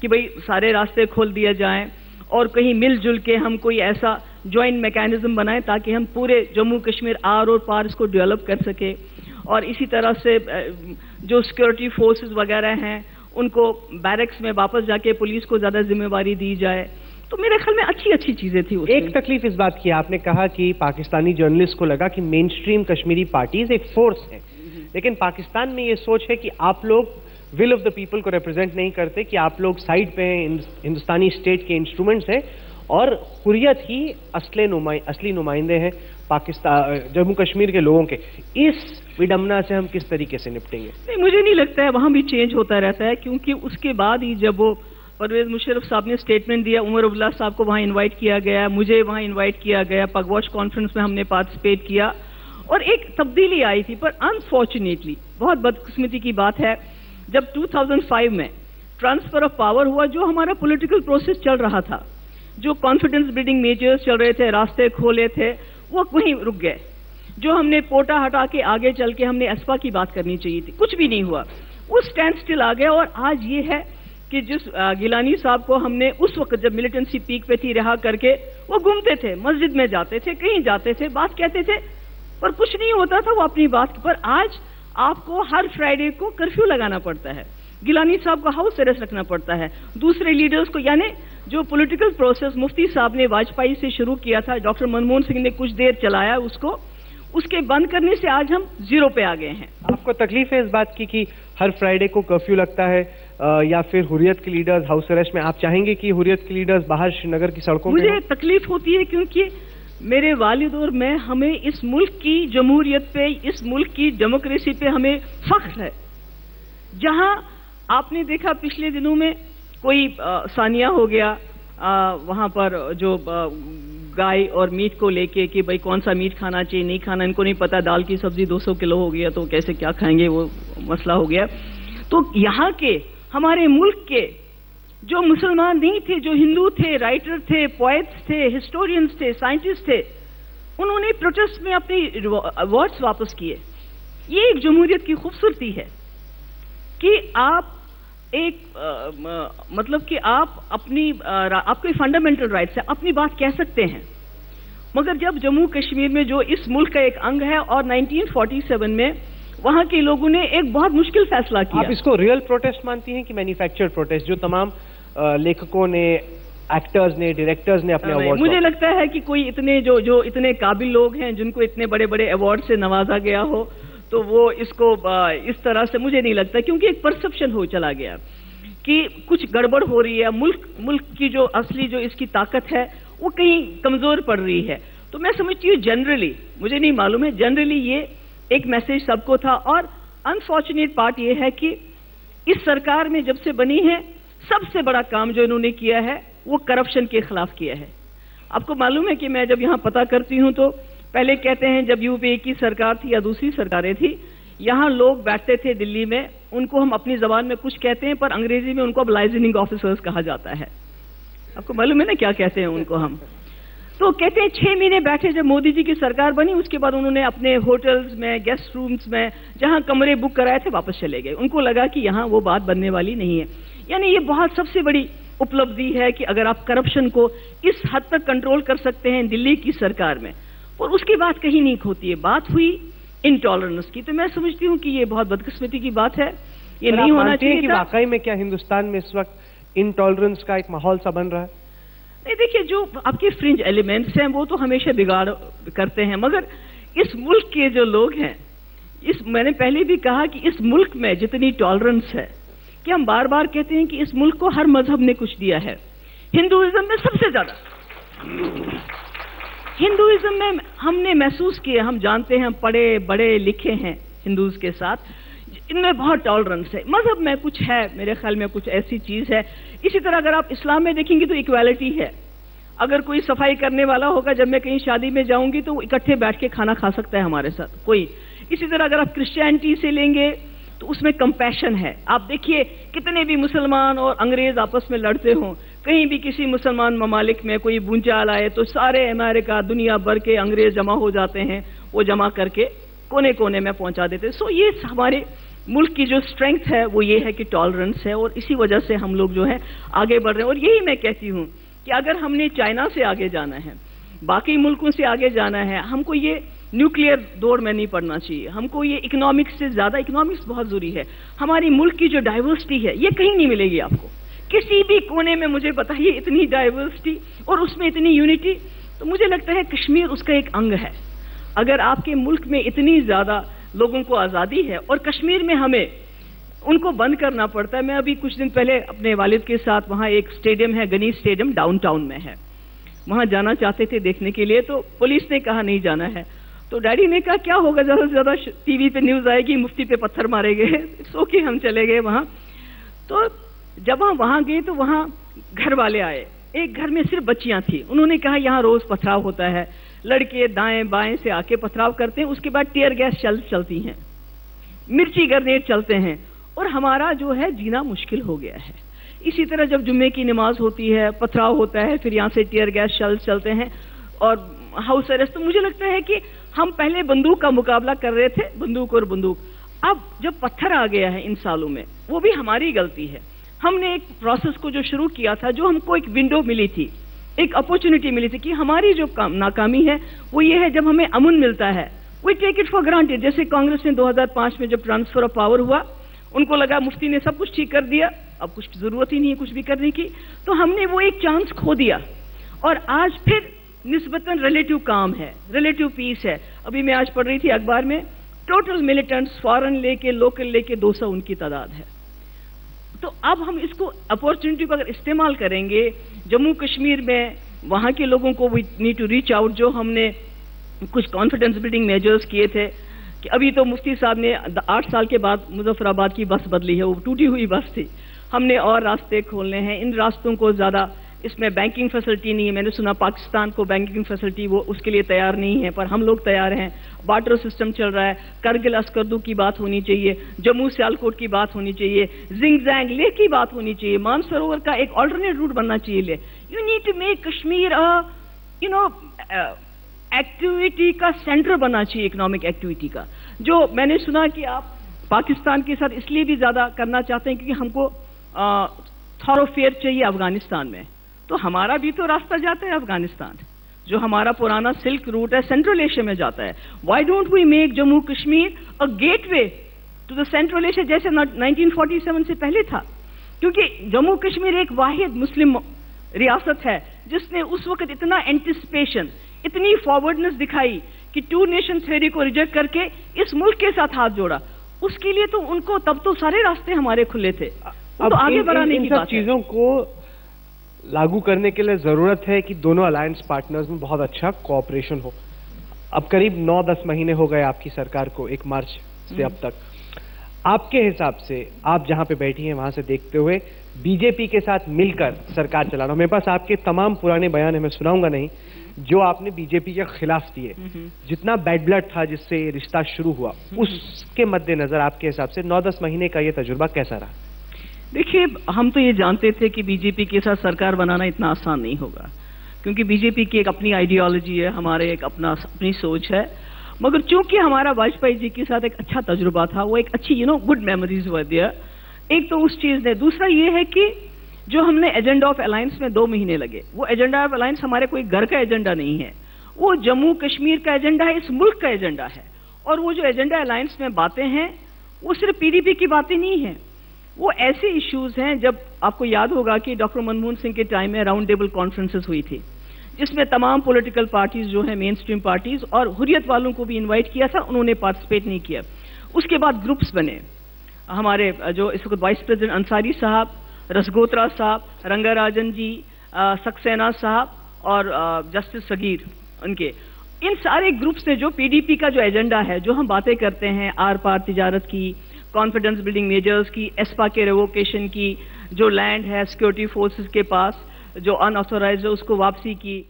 کہ بھئی سارے راستے کھول دیا جائیں اور کہیں مل جل کے ہم کوئی ایسا جوائنٹ میکینزم بنائیں تاکہ ہم پورے جموں کشمیر آر اور پار اس کو ڈیولپ کر سکیں، اور اسی طرح سے جو سیکورٹی فورسز وغیرہ ہیں ان کو بیرکس میں واپس جا کے پولیس کو زیادہ ذمہ داری دی جائے. تو میرے خیال میں اچھی اچھی چیزیں تھیں. ایک تکلیف اس بات کی، آپ نے کہا کہ پاکستانی جرنلسٹ کو لگا کہ مین اسٹریم کشمیری پارٹیز ایک فورس ہے، لیکن پاکستان میں یہ سوچ ہے کہ آپ لوگ ول آف دا پیپل کو ریپرزینٹ نہیں کرتے، کہ آپ لوگ سائڈ پہ ہیں، ہندوستانی اسٹیٹ کے انسٹرومنٹس ہیں، اور حریت ہی اصلی نمائندے ہیں پاکستان جموں کشمیر کے لوگوں کے. اس وڈمنا سے ہم کس طریقے سے نپٹیں گے؟ نہیں، مجھے نہیں لگتا ہے، وہاں بھی چینج ہوتا رہتا ہے، کیونکہ اس کے بعد ہی جب وہ پرویز مشرف صاحب نے اسٹیٹمنٹ دیا، عمر عبداللہ صاحب کو وہاں انوائٹ کیا گیا، مجھے وہاں انوائٹ کیا گیا، پگ واش کانفرنس میں ہم نے پارٹیسپیٹ کیا اور ایک تبدیلی آئی تھی. پر انفارچونیٹلی بہت بدقسمتی کی بات ہے، جب 2005 میں ٹرانسفر آف پاور ہوا، جو ہمارا پولیٹیکل پروسیس چل رہا تھا، جو کانفیڈنس بلڈنگ میجرز چل رہے تھے، راستے کھولے تھے، وہ وہیں رک گئے. جو ہم نے پوٹا ہٹا کے آگے چل کے ہم نے اسپا کی بات کرنی چاہیے تھی، کچھ بھی نہیں ہوا، وہ اسٹینڈ سٹل آ گیا. اور آج یہ ہے کہ جس گیلانی صاحب کو ہم نے اس وقت جب ملیٹنسی پیک پہ تھی رہا کر کے، وہ گھومتے تھے، مسجد میں جاتے تھے، کہیں جاتے تھے، بات کہتے تھے، پر کچھ نہیں ہوتا تھا، وہ اپنی بات پر. آج آپ کو ہر فرائیڈے کو کرفیو لگانا پڑتا ہے، گیلانی صاحب کو ہاؤس اریسٹ رکھنا پڑتا ہے، دوسرے لیڈرز کو، یعنی جو پولیٹیکل پروسیس مفتی صاحب نے واجپئی سے شروع کیا تھا، ڈاکٹر منموہن سنگھ نے کچھ دیر چلایا اس کے بند کرنے سے آج ہم زیرو پہ آ گئے ہیں. آپ کو تکلیف ہے اس بات کی کہ ہر فرائیڈے کو کرفیو لگتا ہے، یا پھر حریت کے لیڈرز ہاؤس اریسٹ میں؟ آپ چاہیں گے کہ حریت کے لیڈرز باہر شری نگر کی سڑکوں پہ؟ مجھے تکلیف ہوتی ہے، کیونکہ میرے والد اور میں، ہمیں اس ملک کی جمہوریت پہ، اس ملک کی ڈیموکریسی پہ ہمیں فخر ہے. جہاں آپ نے دیکھا پچھلے دنوں میں کوئی ثانیہ ہو گیا، وہاں پر جو گائے اور میٹ کو لے کے کہ بھائی کون سا میٹ کھانا چاہیے، نہیں کھانا، ان کو نہیں پتا، دال کی سبزی 200 کلو ہو گیا تو کیسے کیا کھائیں گے، وہ مسئلہ ہو گیا. تو یہاں کے ہمارے ملک کے جو مسلمان نہیں تھے، جو ہندو تھے، رائٹر تھے، پوئٹس تھے، ہسٹورینز تھے، سائنٹسٹ تھے، انہوں نے پروٹیسٹ میں اپنی ایوارڈز واپس کیے. یہ ایک جمہوریت کی خوبصورتی ہے کہ آپ ایک مطلب کہ آپ کے فنڈامنٹل رائٹس ہے، اپنی بات کہہ سکتے ہیں. مگر جب جموں کشمیر میں جو اس ملک کا ایک انگ ہے، اور 1947 میں وہاں کے لوگوں نے ایک بہت مشکل فیصلہ کیا. آپ اس کو ریئل پروٹیسٹ مانتی ہیں کہ مینوفیکچرڈ پروٹیسٹ، جو تمام لیکھکوں نے، ایکٹرز نے، ڈائریکٹرز نے اپنے ایوارڈ؟ مجھے لگتا ہے کہ کوئی اتنے جو اتنے قابل لوگ ہیں، جن کو اتنے بڑے بڑے ایوارڈ سے نوازا گیا ہو، تو وہ اس کو اس طرح سے مجھے نہیں لگتا، کیونکہ ایک پرسپشن ہو چلا گیا کہ کچھ گڑبڑ ہو رہی ہے، ملک کی جو اصلی جو اس کی طاقت ہے وہ کہیں کمزور پڑ رہی ہے. تو میں سمجھتی ہوں جنرلی، مجھے نہیں معلوم ہے، جنرلی یہ ایک میسج سب کو تھا. اور انفارچونیٹ پارٹ یہ ہے کہ اس سرکار میں جب سے بنی ہے، سب سے بڑا کام جو انہوں نے کیا ہے وہ کرپشن کے خلاف کیا ہے. آپ کو معلوم ہے کہ میں جب یہاں پتہ کرتی ہوں تو پہلے کہتے ہیں جب یو پی اے کی سرکار تھی یا دوسری سرکاریں تھی، یہاں لوگ بیٹھتے تھے دلی میں، ان کو ہم اپنی زبان میں کچھ کہتے ہیں، پر انگریزی میں ان کو اب لائزننگ آفیسرز کہا جاتا ہے. آپ کو معلوم ہے نا کیا کہتے ہیں ان کو ہم؟ تو کہتے ہیں 6 مہینے بیٹھے جب مودی جی کی سرکار بنی، اس کے بعد انہوں نے اپنے ہوٹلز میں، گیسٹ رومز میں جہاں کمرے بک کرائے تھے واپس چلے گئے. ان کو لگا کہ یہاں وہ بات بننے والی نہیں ہے. یعنی یہ بہت سب سے بڑی اپلبدھی ہے کہ اگر آپ کرپشن کو اس حد تک کنٹرول کر سکتے ہیں دلی کی سرکار میں، اور اس کی بات کہیں نہیں کھوتی ہے. بات ہوئی انٹالرنس کی، تو میں سمجھتی ہوں کہ یہ بہت بدقسمتی کی بات ہے، یہ نہیں ہونا چاہیے. کہ واقعی میں کیا ہندوستان میں اس وقت انٹالرنس کا ایک ماحول سا بن رہا ہے؟ نہیں، دیکھیے جو آپ کے فرنج ایلیمنٹس ہیں وہ تو ہمیشہ بگاڑ کرتے ہیں، مگر اس ملک کے جو لوگ ہیں، میں نے پہلے بھی کہا کہ اس ملک میں جتنی ٹالرنس ہے، کہ ہم بار بار کہتے ہیں کہ اس ملک کو ہر مذہب نے کچھ دیا ہے. ہندوازم میں سب سے زیادہ، ہندوازم میں ہم نے محسوس کیا، ہم جانتے ہیں، ہم پڑھے بڑے لکھے ہیں ہندوز کے ساتھ، ان میں بہت ٹالرنس ہے. مذہب میں کچھ ہے، میرے خیال میں کچھ ایسی چیز ہے. اسی طرح اگر آپ اسلام میں دیکھیں گے تو ایکویلٹی ہے. اگر کوئی صفائی کرنے والا ہوگا، جب میں کہیں شادی میں جاؤں گی تو وہ اکٹھے بیٹھ کے کھانا کھا سکتا ہے ہمارے ساتھ کوئی. اسی طرح اگر آپ کرسچینٹی سے لیں گے تو اس میں کمپیشن ہے. آپ دیکھیے کتنے بھی مسلمان اور انگریز آپس میں لڑتے ہوں، کہیں بھی کسی مسلمان ممالک میں کوئی بھونچال آئے تو سارے امریکہ، دنیا بھر کے انگریز جمع ہو جاتے ہیں، وہ جمع کر کے کونے کونے میں پہنچا دیتے. سو یہ ہمارے ملک کی جو اسٹرینگتھ ہے وہ یہ ہے کہ ٹالرنس ہے، اور اسی وجہ سے ہم لوگ جو ہے آگے بڑھ رہے ہیں. اور یہی میں کہتی ہوں کہ اگر ہم نے چائنا سے آگے جانا ہے، باقی ملکوں سے آگے جانا ہے، ہم کو یہ نیوکلیئر دور میں نہیں پڑنا چاہیے. ہم کو یہ اکنامکس سے زیادہ، اکنامکس بہت ضروری ہے. ہماری ملک کی جو ڈائیورسٹی ہے یہ کہیں نہیں ملے گی آپ کو. کسی بھی کونے میں مجھے بتائیے اتنی ڈائیورسٹی اور اس میں اتنی یونٹی. تو مجھے لگتا ہے کشمیر اس کا ایک انگ ہے. اگر آپ کے ملک میں اتنی زیادہ لوگوں کو آزادی ہے اور کشمیر میں ہمیں ان کو بند کرنا پڑتا ہے. میں ابھی کچھ دن پہلے اپنے والد کے ساتھ وہاں ایک اسٹیڈیم ہے، گنی اسٹیڈیم ڈاؤن ٹاؤن میں ہے، وہاں جانا چاہتے تھے دیکھنے کے لیے، تو پولیس نے کہا نہیں جانا ہے. تو ڈیڈی نے کہا کیا ہوگا، زیادہ سے زیادہ ٹی وی پہ نیوز آئے گی مفتی پہ پتھر مارے گئے. سو کہ ہم چلے گئے وہاں. تو جب ہم وہاں گئے تو وہاں گھر والے آئے، ایک گھر میں صرف بچیاں تھیں. انہوں نے کہا یہاں روز پتھراؤ ہوتا ہے، لڑکے دائیں بائیں سے آ کے پتھراؤ کرتے ہیں، اس کے بعد ٹیئر گیس چلتی ہیں، مرچی گرنیڈ چلتے ہیں، اور ہمارا جو ہے جینا مشکل ہو گیا ہے. اسی طرح جب جمعے کی نماز ہوتی ہے، پتھراؤ ہوتا ہے، پھر یہاں سے ٹیئر گیس چلتے ہیں اور ہاؤس اریسٹ. تو مجھے لگتا ہے کہ ہم پہلے بندوق کا مقابلہ کر رہے تھے، بندوق اور بندوق. اب جب پتھر آ گیا ہے ان سالوں میں، وہ بھی ہماری غلطی ہے. ہم نے ایک پروسیس کو جو شروع کیا تھا، جو ہم کو ایک ونڈو ملی تھی، ایک اپورچونٹی ملی تھی، کہ ہماری جو ناکامی ہے وہ یہ ہے جب ہمیں امن ملتا ہے وی ٹیک اٹ فار گرانٹیڈ. جیسے کانگریس نے 2005 میں جب ٹرانسفر آف پاور ہوا، ان کو لگا مفتی نے سب کچھ ٹھیک کر دیا، اب کچھ ضرورت ہی نہیں ہے کچھ بھی کرنے کی. تو ہم نے وہ ایک چانس کھو دیا، اور آج پھر نسبتاً ریلیٹو کام ہے، ریلیٹو پیس ہے. ابھی میں آج پڑھ رہی تھی اخبار میں، ٹوٹل ملیٹنٹس فارن لے کے لوکل لے کے 200 ان کی تعداد ہے. تو اب ہم اس کو اپورچونٹی کو اگر استعمال کریں گے جموں کشمیر میں، وہاں کے لوگوں کو we need to reach out. جو ہم نے کچھ کانفیڈنس بلڈنگ میجرز کیے تھے، کہ ابھی تو مفتی صاحب نے 8 سال کے بعد مظفر آباد کی بس بدلی ہے، وہ ٹوٹی ہوئی بس تھی. ہم نے اور راستے کھولنے ہیں. ان راستوں کو زیادہ، اس میں بینکنگ فیسلٹی نہیں ہے. میں نے سنا پاکستان کو بینکنگ فیسلٹی وہ اس کے لیے تیار نہیں ہے، پر ہم لوگ تیار ہیں. واٹر سسٹم چل رہا ہے. کرگل اسکردو کی بات ہونی چاہیے، جموں سیالکوٹ کی بات ہونی چاہیے، زنگ زینگ لیک کی بات ہونی چاہیے، مانسروور کا ایک آلٹرنیٹ روٹ بننا چاہیے. You need to make Kashmir activity کا سینٹر بننا چاہیے، اکنامک ایکٹیویٹی کا. جو میں نے سنا کہ آپ پاکستان کے ساتھ اس لیے بھی زیادہ کرنا چاہتے ہیں کیونکہ ہم کو تھورو فیئر چاہیے افغانستان میں. تو ہمارا بھی تو راستہ جاتا ہے افغانستان، جو ہمارا پرانا سلک روٹ ہے سینٹرل ایشیا میں جاتا ہے. Why don't we make Jammu Kashmir a gateway to the central Asia, جیسے 1947 سے پہلے تھا. کیونکہ جموں کشمیر ایک واحد مسلم ریاست ہے جس نے اس وقت اتنا اینٹیسپیشن، اتنی فارورڈنس دکھائی کہ 2 نیشن تھیوری کو ریجیکٹ کر کے اس ملک کے ساتھ ہاتھ جوڑا. اس کے لیے تو ان کو تب تو سارے راستے ہمارے کھلے تھے. تو آگے بڑھانے کی بات چیزوں کو لاگو کرنے کے لیے ضرورت ہے کہ دونوں الائنس پارٹنرز میں بہت اچھا کوآپریشن ہو. اب قریب 9-10 مہینے ہو گئے آپ کی سرکار کو، 1 مارچ سے اب تک. آپ کے حساب سے، آپ جہاں پہ بیٹھی ہیں وہاں سے دیکھتے ہوئے، بی جے پی کے ساتھ مل کر سرکار چلانا، میرے پاس آپ کے تمام پرانے بیان ہیں، میں سناؤں گا نہیں، جو آپ نے بی جے پی کے خلاف دیے، جتنا بیڈ بلڈ تھا جس سے یہ رشتہ شروع ہوا، اس کے مد نظر آپ کے حساب سے 9-10 مہینے کا یہ تجربہ کیسا رہا؟ دیکھیے، ہم تو یہ جانتے تھے کہ بی جے پی کے ساتھ سرکار بنانا اتنا آسان نہیں ہوگا، کیونکہ بی جے پی کی ایک اپنی آئیڈیالوجی ہے، ہمارے ایک اپنی سوچ ہے. مگر چونکہ ہمارا واجپئی جی کے ساتھ ایک اچھا تجربہ تھا، وہ ایک اچھی گڈ میموریز ور دیئر. ایک تو اس چیز نے، دوسرا یہ ہے کہ جو ہم نے ایجنڈا آف الائنس میں 2 مہینے لگے، وہ ایجنڈا آف الائنس ہمارے کوئی گھر کا ایجنڈا نہیں ہے، وہ جموں کشمیر کا ایجنڈا ہے، اس ملک کا ایجنڈا ہے. اور وہ جو ایجنڈا الائنس میں باتیں ہیں وہ صرف پی ڈی پی کی باتیں نہیں ہیں، وہ ایسے ایشوز ہیں. جب آپ کو یاد ہوگا کہ ڈاکٹر منموہن سنگھ کے ٹائم میں راؤنڈ ٹیبل کانفرنسز ہوئی تھی، جس میں تمام پولیٹیکل پارٹیز جو ہیں، مین سٹریم پارٹیز اور حریت والوں کو بھی انوائٹ کیا تھا، انہوں نے پارٹیسپیٹ نہیں کیا. اس کے بعد گروپس بنے، ہمارے جو اس وقت وائس پریزیڈنٹ انصاری صاحب، رسگوترا صاحب، رنگا راجن جی، سکسینہ صاحب اور جسٹس صغیر، ان سارے گروپس نے جو پی ڈی پی کا جو ایجنڈا ہے، جو ہم باتیں کرتے ہیں آر پار تجارت کی، کانفیڈنس بلڈنگ میجرز کی، ایسپا کے ریووکیشن کی، جو لینڈ ہے سیکورٹی فورسز کے پاس جو ان آتھورائزڈ ہے اس کو واپسی کی،